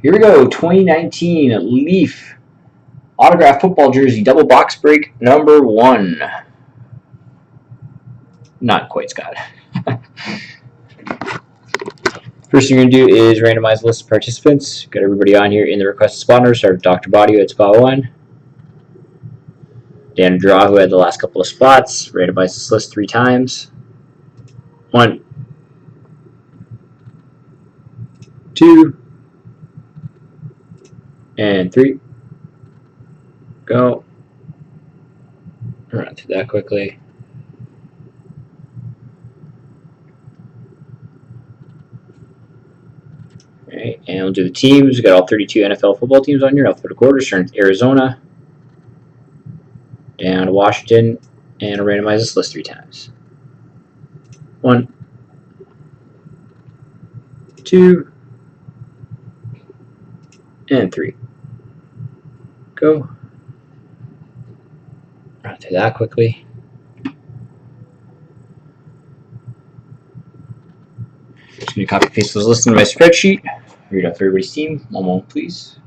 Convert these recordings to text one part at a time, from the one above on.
Here we go. 2019 Leaf autograph football jersey double box break number 1. Not quite, Scott. First thing you're going to do is randomize the list of participants. Got everybody on here in the requested spot order. Start with Dr. Body at spot 1. Dan Draw, who had the last couple of spots. Randomize this list 3 times. 1, 2, and 3. Go. Run through that quickly. Alright, and we'll do the teams. We've got all 32 NFL football teams on here. Alphabetical order, starting with Arizona, down to Washington, and I'll randomize this list 3 times. 1, 2, and 3. Go. Run through that quickly. Just going to copy paste those lists into my spreadsheet. Read off everybody's team. One moment, please.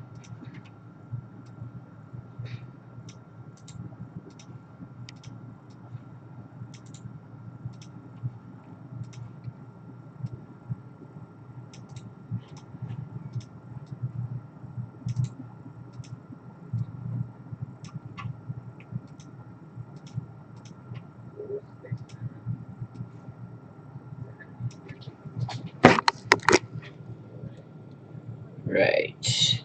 Right.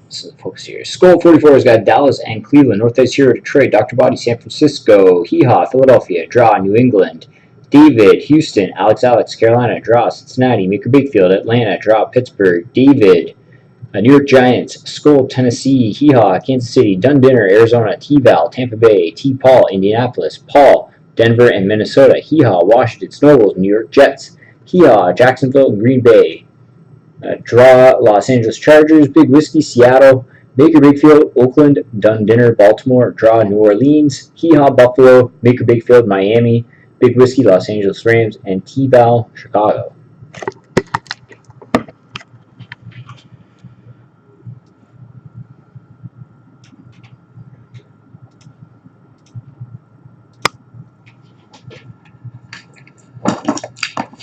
So focus here. Skull 44 has got Dallas and Cleveland. North Ice Hero, Detroit. Dr. Body, San Francisco. Hee Haw, Philadelphia. Draw, New England. David, Houston. Alex, Carolina. Draw, Cincinnati. Maker Bakefield, Atlanta. Draw, Pittsburgh. David, New York Giants. Skull, Tennessee. Hee Haw, Kansas City. Dundinner, Arizona. T-Val, Tampa Bay. T. Paul, Indianapolis. Paul, Denver and Minnesota. Hee Haw, Washington. Snowballs, New York Jets. Hee Haw, Jacksonville and Green Bay. Draw, Los Angeles Chargers. Big Whiskey, Seattle. Baker Bakefield, Oakland. Dundinner, Baltimore. Draw, New Orleans. Hee Haw, Buffalo. Baker Bakefield, Miami. Big Whiskey, Los Angeles Rams. And T-Val, Chicago.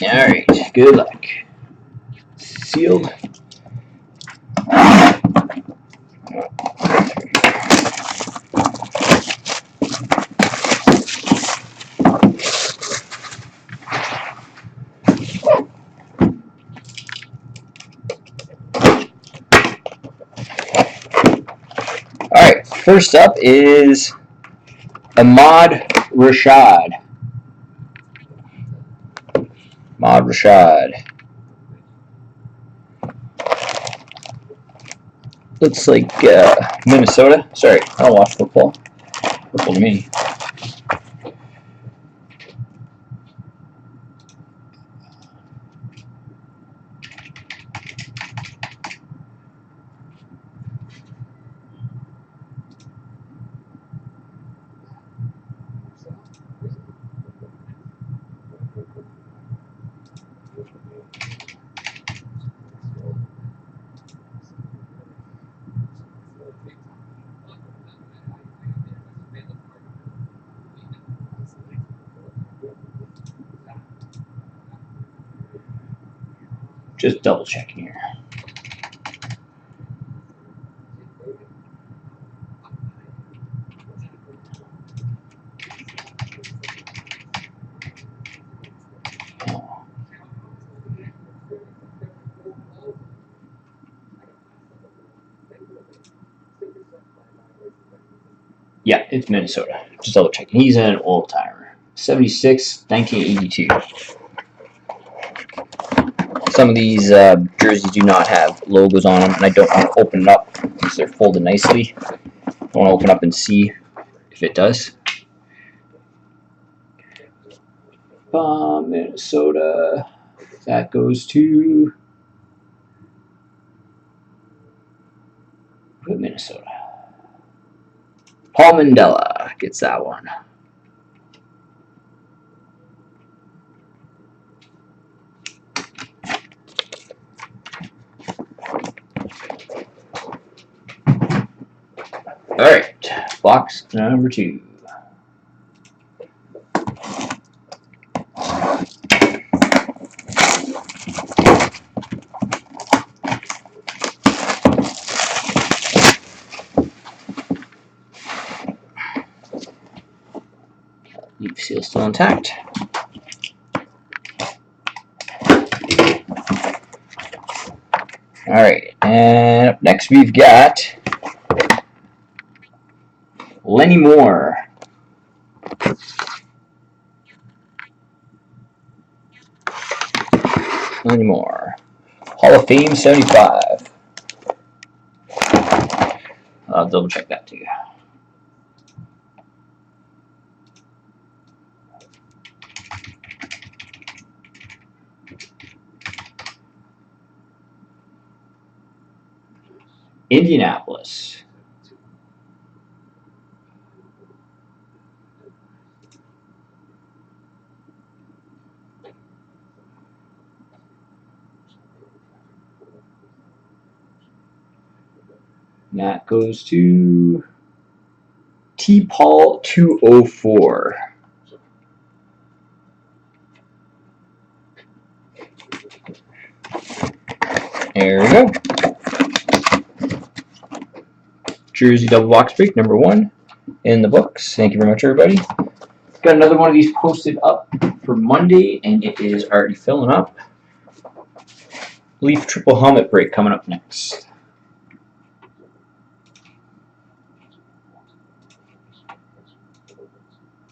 Alright, good luck. Sealed. Alright, first up is Ahmad Rashad. Ahmad Rashad. Looks like Minnesota. Sorry, I don't watch football. Football to me. Just double checking here. Yeah, it's Minnesota. Just double checking. He's an old timer. 76, 1982. Some of these jerseys do not have logos on them, and I don't want to open it up because they're folded nicely. I want to open up and see if it does. Minnesota. That goes to Minnesota. Paul Mandela gets that one. Alright, box number 2. Leaf seal still intact. Alright, and up next we've got Lenny Moore. Lenny Moore. Hall of Fame 75. I'll double check that too. Indianapolis. And that goes to T. Paul 204. There we go. Jersey double box break number 1 in the books. Thank you very much, everybody. Got another one of these posted up for Monday, and it is already filling up. Leaf triple helmet break coming up next.